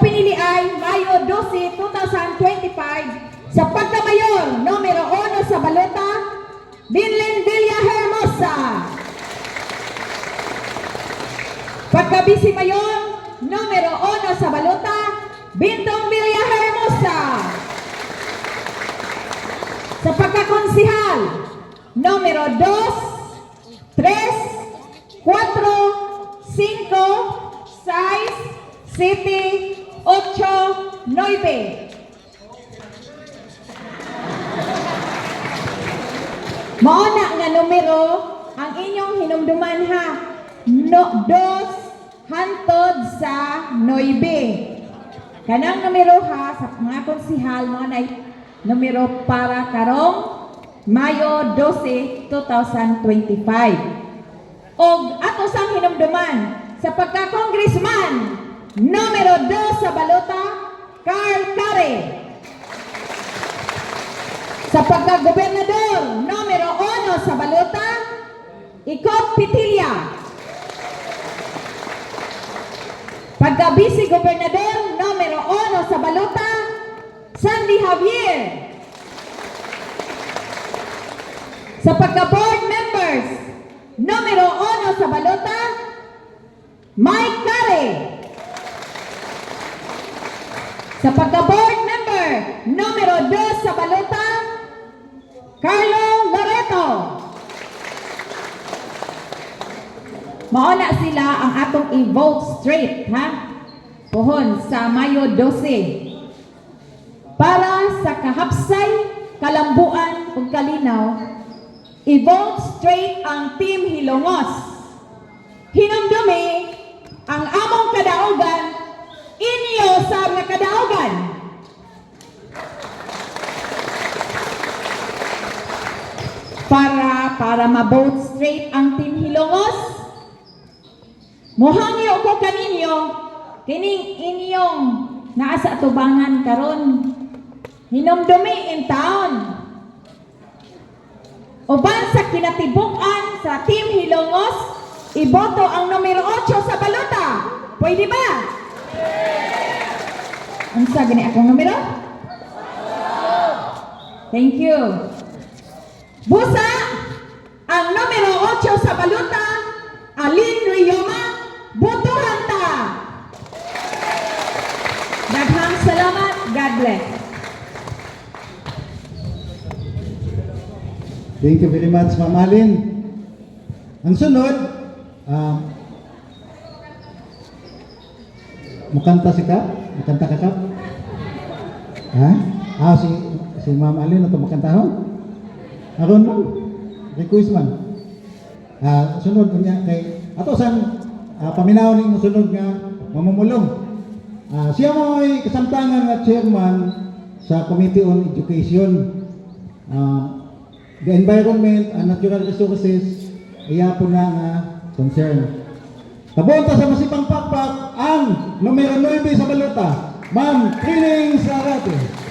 pinili ay Mayo 12, 2025 sa pagkamayor, numero 1 sa balota, Binlen Villahermosa. Pagka-vice mayor, numero 1 sa balota, Bintong Villahermosa. Sa pagkakonsihal, numero 2, 3, 4, 5, 6, 7, 8, 9. Mauna nga numero ang inyong hinumduman ha. No, 2 hantod sa 9. Kanang numero ha sa mga konsihal mga na numero para karong Mayo 12, 2025. Og ato sang hinumduman sa pagka-congressman numero 2 sa balota, Carl Care. Sa pagka-gobernador numero 1 sa balota, Ikot Pitilla. Pagka-vice-gobernador numero 1 sa balota, Sandy Javier. Sa pagka-board members numero 1 sa balota, Mike Care. Sa pagka-board member numero 2 sa balota, Carlo Loreto. Mauna sila ang atong i-vote straight, ha? Puhon sa Mayo 12. Para sa kahapsay, kalambuan ug kalinaw, i-vote straight ang Team Hilongos. Hinumdumi ang among kadaugan, inyo sa mga kadaugan. Para ma-vote straight ang Team Hilongos, muhangyo ko kaninyo kining inyong naa sa atubangan karon. Hinumdumi in town. Uban sa kinatibuk-an sa Team Hilongos, iboto ang numero 8 sa balota. Pwede ba? Unsa gani akong numero? Thank you. Busa ang numero 8 sa balota, Alin Rioma, botohan ta. Daghang salamat. God bless. Thank you very much, Ma'am Alin. Ang sunod, makanta si Kap? Makanta ka, Kap? Ha? Si Ma'am Alin na makantahon? Aron mo, request man. Sunod niya kay ato sang paminaw ning sunod nga mamumulong. Siya mo ay kasamtangan nga chairman sa Committee on Education, the Environment and Natural Resources, iya po na nga concern. Tabunta sa masipang pakpak ang numero 9 sa balota, Ma'am Trining Sarate.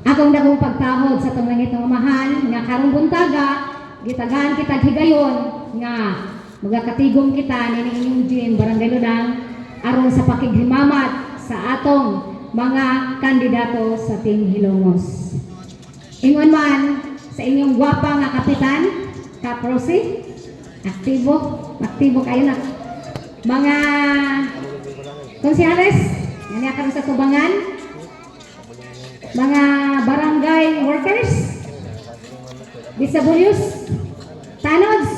Akong dakong pagtahod sa itong langit ng mahal, nga karong buntaga, gitagaan kita higayon, nga magakatigom kita ni inyong Jim, Barangay Lunang, aron sa pakighimamat sa atong mga kandidato sa Team Hilongos. Ingon man sa inyong gwapa nga kapitan, Kap Rosie, aktibo kayo na. Mga konsyales, nga karon sa tubangan, mga barangay workers, Bisabulyos, Tanods,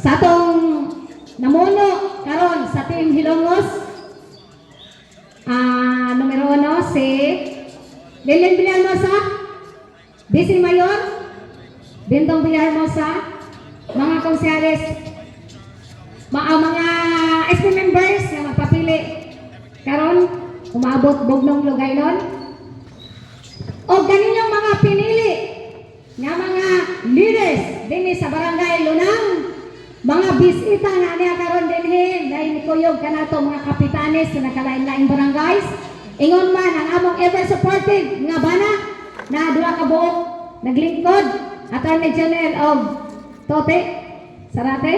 sa atong namuno karon sa Team Hilongos, numero 1 si Lilian Villahermosa, Vice Mayor Bintong Villahermosa, mga konsyales, mga SP members nga magpapili karon umabot bugnong lugay nun. O kanilang mga pinili nga mga leaders din sa barangay Lunang, mga bisita na niya karon dinhi dahil kuyog kanato mga kapitanes sa nakalain-laing barangays. Ingon man ang among ever supportive nga bana na duha ka buok naglingkod Attorney General of Tote Sarate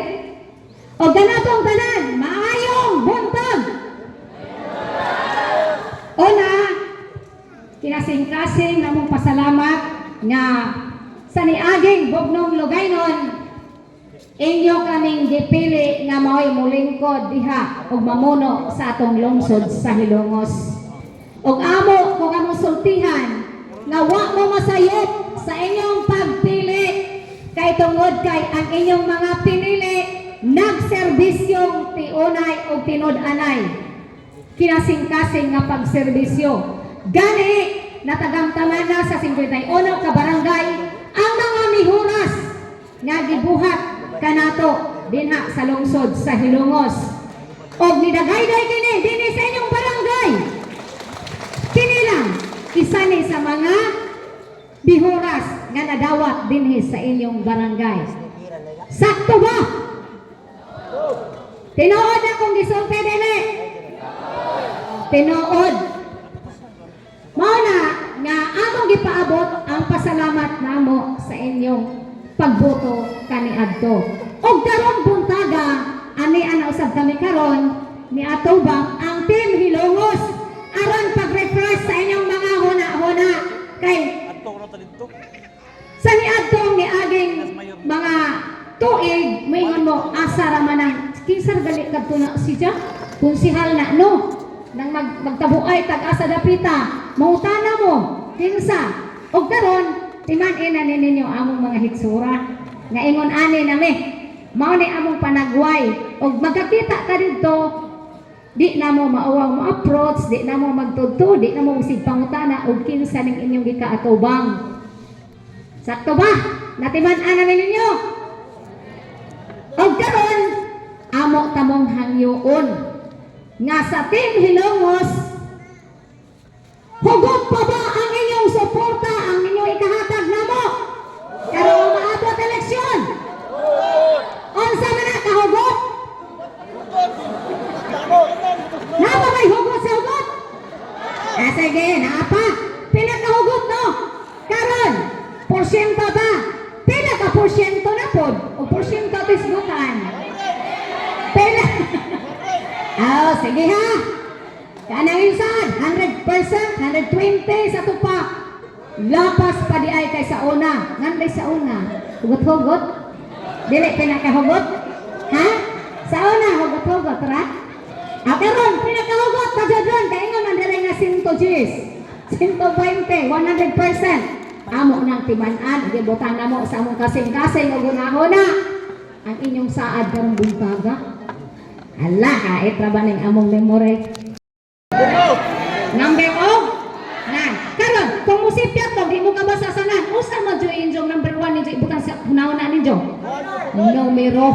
o ganatong tanan maayong buntag. Una, kinasing-kasing namong pasalamat nga sa niaging bugnong lugaynon inyo kaming gipili nga mao'y mulingkod diha ug mamuno sa atong lungsod sa Hilongos. Ug amo kung among sultihan nga wa mo masayop sa inyong pagpili kay tungod kay ang inyong mga pinili nagserbisyong tiunay ug tinud-anay. Kinasing-kasing nga pagserbisyo. Gani natagamtaman na sa 51 ka barangay ang mga mihuras nga gibuhat kanato dinha sa lungsod sa Hilongos. Og nidagayday kini dinhi sa inyong barangay. Kini lang isa ni sa mga bihuras nga nadawat dinhi sa inyong barangay. Sakto ba? Tinuod akong gisulti dinhi. Tinuod. Mao na nga among gipaabot ang pasalamat namo sa inyong pagboto kaniadto. Og karong buntaga ani ana usab kami karon ni atubang ang Team Hilongos aron pag-refresh sa inyong mga huna-huna kay sa niadtong niaging mga tuig moingon mo asa ra man ang kinsar gali kadto na siya konsihal na no nang magtabuay tag-asa dapita mautana mo kinsa og karon timan-in na ninyo among mga hitsura nga ingon ani nami mao ni among panagway og magkakita ka didto di na mo maawang mo approach di na mo magtudto di na mo usig pangutana og kinsa ning inyong gikaatubang. Sakto ba natiman-an namin ninyo og karon amo tamong hangyoon nga sa Team Hilongos hugot pa ba ang inyong suporta ang inyong ikahatag namo karong maabot eleksyon? Unsa man na kahugot? Napa may hugot sa hugot? Sige, naapa. Pila ka hugot no? Karon, porsyento ba? Pila ka porsyento na pod? O porsyento tisgutan? Pila? Sige ha. Kanang insad, 100%, 120 sa tupa. Lapas pa di ay kay sa una. Nganday sa una? Hugot-hugot? Dili pinakahugot? Ha? Sa una, hugot-hugot, ra? Karon, pinakahugot pa dyan doon. Kaya nga mandala nga 110, 120, 100%. Amo ng timan-an. Ibutan na mo sa among kasing-kasing o gunahona. Ang inyong saad karong buntaga. Hala, kait ra ba ning among memory? Number of? Nan. Karon, kung musipyat to, di mo ka basasanan. Usa mo jo inyong number 1 ninyo ibutan sa hunahuna ninyo. Numero.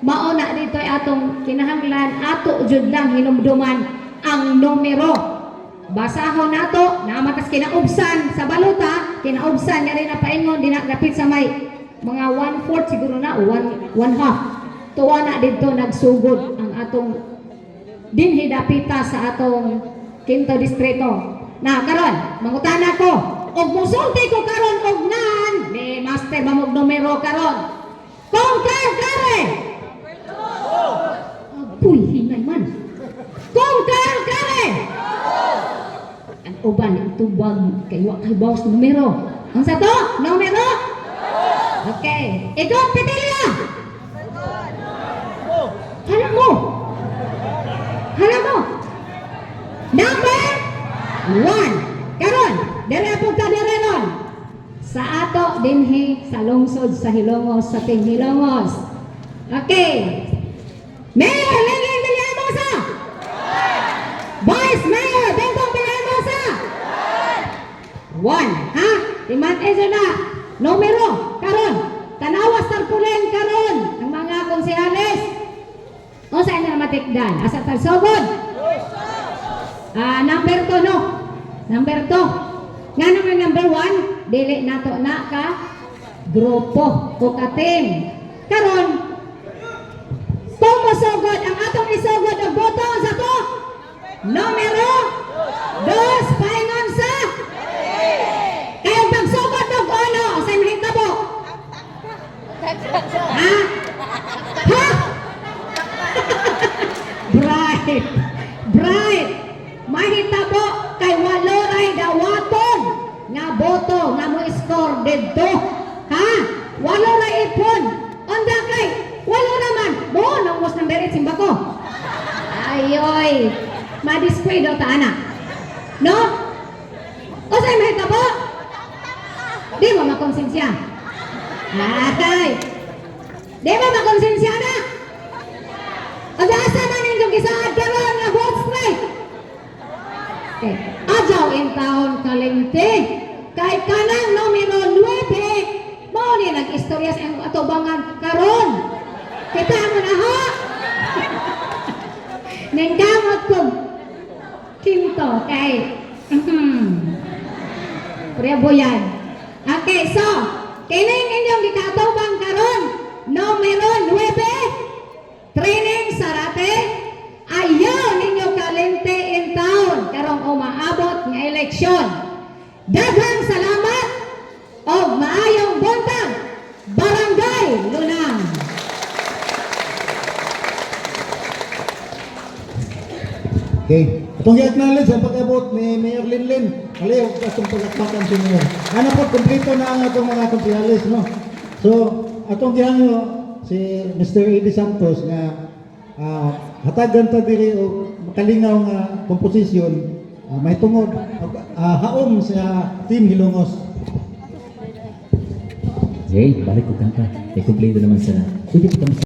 Mauna dito ay atong kinahanglan ato jud lang hinumduman ang numero. Basahon nato na matas kinaubsan sa baluta, kinaubsan nya rin na paingon dinagapit sa may mga 1/4 siguro na o 1/2. Tuwa na dito nagsugod ang atong dinhi dapita sa atong Quinto Distrito. Na karon, mangutana ko, og musulti ko karon og nan, ni master mamog numero karon. Conquer kare. Apoy hinay man. Conquer kare. Ang uban itubag kay wa kay boss numero. Ang sa to? Numero? Okay. Ikaw Petelia. Hala mo. Hala mo. Number 1. Karon, dere po ta dere ron. Sa ato dinhi sa lungsod sa Hilongos sa Team Hilongos. Okay. Mayor Lengeng Villahermosa. Vice Mayor Bentong Villahermosa. 1, ha? Timan ezo na. Numero karon. Tanawas tarpulen karon ang mga konsehales. O sa inyo na matikdan. Asa tagsugod? Number 2 no. Number 2. Nga naman number 1, dili nato na ka grupo o ka-team. Karon, kung masugod ang atong isugod ang boto sa to, numero 2, paingon sa kayong pagsugod ng ano sa mahitabo. Ha? Ha? Bright! Bright! Mahitabo kay walo ray dawaton nga boto nga mo score dito. Ha? Walo ray ipon. Onda kay walo naman. Mo nang was number 8 simba ko. Ayoy. Ma-display daw ta ana. No? O say mahitabo? Di mo makonsensya. Ay. Di mo makonsensya na. Ang asa man ninyong isaad karon nga vote strike. Okay. Adyaw in taon kalente. Kay kanang numero 9, mao ni nag-istorya sa iyong atubangan karon. Kita mo na ha? Nengkamot ko kinto kay Prebo yan. Okay, so kining inyong gikatubang karon numero 9, training sarate, ayaw ninyo kalente in town karong umaabot nga eleksyon. Daghang salamat o maayong buntag, Barangay Lunang. Okay. Itong i-acknowledge ang pag-abot ni Mayor Linlin. Kaliw, itong pag-akpakan si Mayor. Ano po, kumplito na ang atong mga kumpiyalis, no? So, atong gihanyo si Mr. Eddie Santos nga hatagan ta diri o makalingaw nga komposisyon may tungod haom sa Team Hilongos. Okay, balik ko kanta. Ikumpleto naman sana. Pwede ko